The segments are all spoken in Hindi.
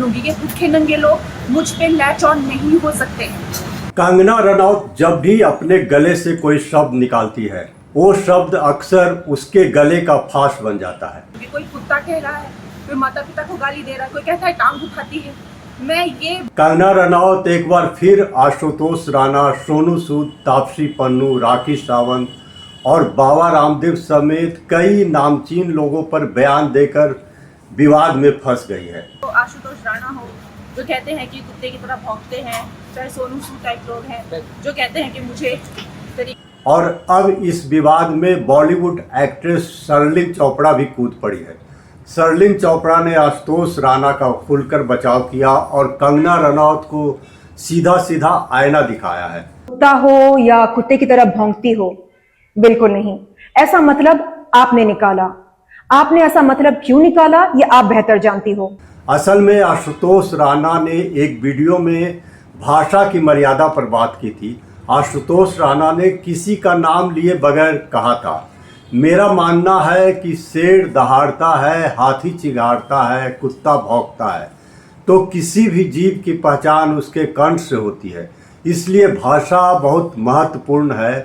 बोलूंगी कि भूखे नंगे लोग मुझ पे लैच ऑन नहीं हो सकते। कंगना रनौत जब भी अपने गले से कोई शब्द निकालती है, वो शब्द अक्सर उसके गले का फांस बन जाता है। कोई कुत्ता कह रहा है, कोई माता पिता को गाली दे रहा है, कोई कहता है टांग उठाती है। मैं ये कंगना रनौत एक बार फिर आशुतोष राणा, सोनू सूद, तापसी पन्नू, राखी सावंत और बाबा रामदेव समेत कई नामचीन लोगों पर बयान देकर विवाद में फंस गई है। तो आशुतोष राणा हो जो कहते हैं कि कुत्ते की तरह भौंकते हैं, चाहे सोनू सूद टाइप लोग हैं जो कहते हैं कि मुझे और अब इस विवाद में बॉलीवुड एक्ट्रेस शर्लिन चोपड़ा भी कूद पड़ी है। शर्लिन चोपड़ा ने आशुतोष राणा का खुलकर बचाव किया और कंगना रनौत को सीधा सीधा आईना दिखाया है। कुत्ता हो या कुत्ते की तरह भौंकती हो, बिल्कुल नहीं। ऐसा मतलब आपने निकाला। आपने ऐसा मतलब क्यों निकाला ये आप बेहतर जानती हो। असल में आशुतोष राणा ने एक वीडियो में भाषा की मर्यादा पर बात की थी। आशुतोष राणा ने किसी का नाम लिए बगैर कहा था, मेरा मानना है कि शेर दहाड़ता है, हाथी चिघाड़ता है, कुत्ता भौंकता है, तो किसी भी जीव की पहचान उसके कंठ से होती है। इसलिए भाषा बहुत महत्वपूर्ण है।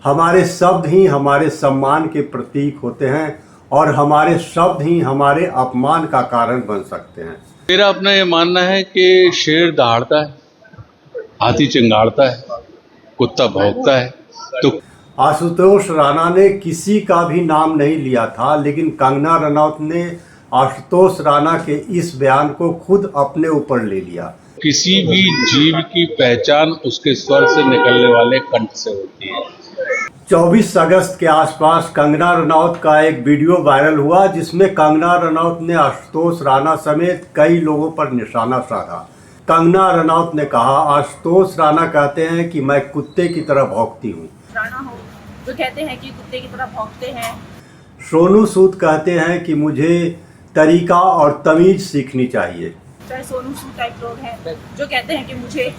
हमारे शब्द ही हमारे सम्मान के प्रतीक होते हैं और हमारे शब्द ही हमारे अपमान का कारण बन सकते हैं। मेरा अपना ये मानना है कि शेर दहाड़ता है, हाथी चिंगाड़ता है, कुत्ता भौंकता है। तो आशुतोष राणा ने किसी का भी नाम नहीं लिया था, लेकिन कंगना रनौत ने आशुतोष राणा के इस बयान को खुद अपने ऊपर ले लिया। किसी भी जीव की पहचान उसके स्वर से निकलने वाले कंठ से होती है। 24 अगस्त के आसपास कंगना रनौत का एक वीडियो वायरल हुआ जिसमें कंगना रनौत ने आशुतोष राणा समेत कई लोगों पर निशाना साधा। कंगना रनौत ने कहा, आशुतोष राणा कहते हैं कि मैं कुत्ते की तरह भौंकती हूँ। राणा हो जो कहते हैं कि कुत्ते की तरह भौंकते हैं। सोनू सूद कहते हैं कि मुझे तरीका और तमीज सीखनी चाहिए। चाहे सोनू सूद टाइप लोग हैं जो कहते हैं कि मुझे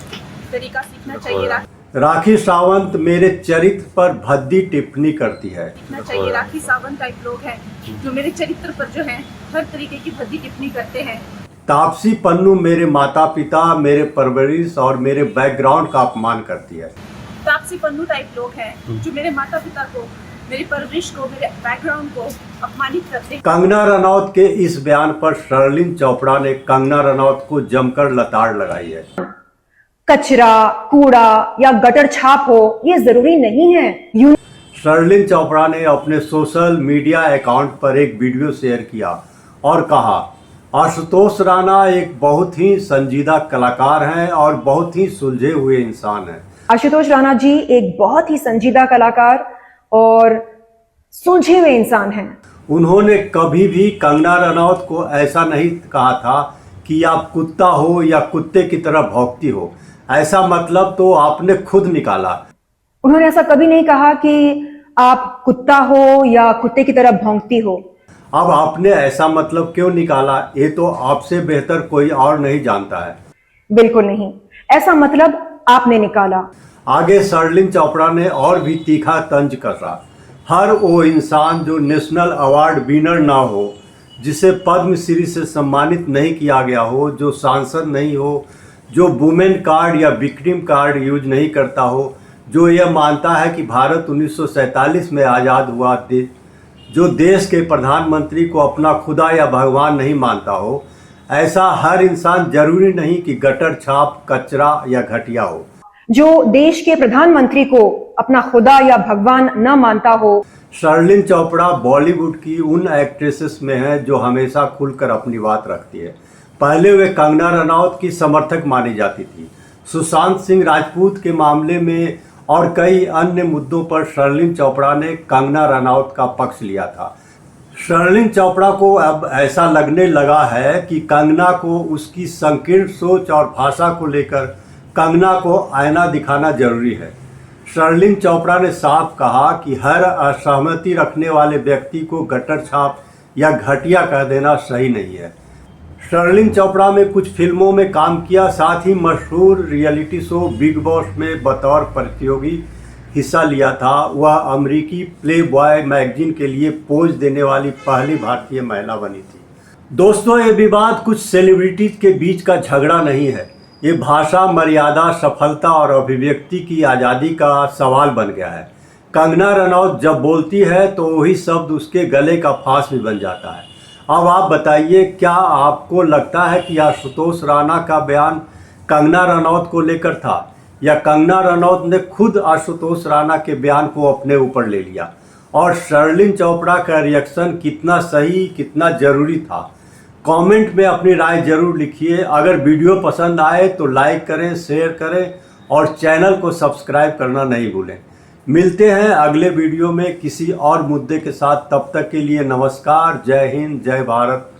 तरीका सीखना चाहिए, राखी सावंत मेरे चरित्र पर भद्दी टिप्पणी करती है। सीखना चाहिए। राखी सावंत टाइप लोग हैं जो मेरे चरित्र पर जो है हर तरीके की भद्दी टिप्पणी करते हैं। तापसी पन्नू मेरे माता पिता, मेरे परवरिश और मेरे बैकग्राउंड का अपमान करती है। तापसी पन्नू टाइप लोग हैं जो मेरे माता पिता को, मेरी परवरिश को, मेरे बैकग्राउंड को अपमानित करते हैं। कंगना रनौत के इस बयान पर शर्लिन चोपड़ा ने कंगना रनौत को जमकर लताड़ लगाई है। कचरा, कूड़ा या गटर छाप हो ये जरूरी नहीं है। शर्लिन चोपड़ा ने अपने सोशल मीडिया अकाउंट पर एक वीडियो शेयर किया और कहा, आशुतोष राणा एक बहुत ही संजीदा कलाकार हैं और बहुत ही सुलझे हुए इंसान हैं। आशुतोष राणा जी एक बहुत ही संजीदा कलाकार और सुलझे हुए इंसान हैं। उन्होंने कभी भी कंगना रनौत को ऐसा नहीं कहा था कि आप कुत्ता हो या कुत्ते की तरह भौंकती हो। ऐसा मतलब तो आपने खुद निकाला। उन्होंने ऐसा कभी नहीं कहा कि आप कुत्ता हो या कुत्ते की तरह भौंकती हो। अब आपने ऐसा मतलब क्यों निकाला, ये तो आपसे बेहतर कोई और नहीं जानता है। बिल्कुल नहीं, ऐसा मतलब आपने निकाला। आगे शर्लिन चोपड़ा ने और भी तीखा तंज कसा। हर वो इंसान जो नेशनल अवार्ड विनर ना हो, जिसे पद्मश्री से सम्मानित नहीं किया गया हो, जो सांसद नहीं हो, जो वुमेन कार्ड या विक्टिम कार्ड यूज नहीं करता हो, जो यह मानता है कि भारत 1947 में आज़ाद हुआ, जो देश के प्रधानमंत्री को अपना खुदा या भगवान नहीं मानता हो, ऐसा हर इंसान जरूरी नहीं कि गटर छाप, कचरा या घटिया हो। जो देश के प्रधानमंत्री को अपना खुदा या भगवान न मानता हो। शर्लिन चोपड़ा बॉलीवुड की उन एक्ट्रेसेस में है जो हमेशा खुलकर अपनी बात रखती है। पहले वे कंगना रनौत की समर्थक मानी जाती थी। सुशांत सिंह राजपूत के मामले में और कई अन्य मुद्दों पर शर्लिन चोपड़ा ने कंगना रनौत का पक्ष लिया था। शर्लिन चोपड़ा को अब ऐसा लगने लगा है कि कंगना को उसकी संकीर्ण सोच और भाषा को लेकर कंगना को आईना दिखाना जरूरी है। शर्लिन चोपड़ा ने साफ कहा कि हर असहमति रखने वाले व्यक्ति को गटर छाप या घटिया कह देना सही नहीं है। शर्लिन चोपड़ा में कुछ फिल्मों में काम किया, साथ ही मशहूर रियलिटी शो बिग बॉस में बतौर प्रतियोगी हिस्सा लिया था। वह अमेरिकी प्ले बॉय मैगजीन के लिए पोज देने वाली पहली भारतीय महिला बनी थी। दोस्तों, ये विवाद कुछ सेलिब्रिटीज के बीच का झगड़ा नहीं है। ये भाषा, मर्यादा, सफलता और अभिव्यक्ति की आज़ादी का सवाल बन गया है। कंगना रनौत जब बोलती है तो वही शब्द उसके गले का फांस भी बन जाता है। अब आप बताइए, क्या आपको लगता है कि आशुतोष राणा का बयान कंगना रनौत को लेकर था, या कंगना रनौत ने खुद आशुतोष राणा के बयान को अपने ऊपर ले लिया? और शर्लिन चोपड़ा का रिएक्शन कितना सही, कितना ज़रूरी था? कमेंट में अपनी राय जरूर लिखिए। अगर वीडियो पसंद आए तो लाइक करें, शेयर करें और चैनल को सब्सक्राइब करना नहीं भूलें। मिलते हैं अगले वीडियो में किसी और मुद्दे के साथ। तब तक के लिए नमस्कार, जय हिंद, जय भारत।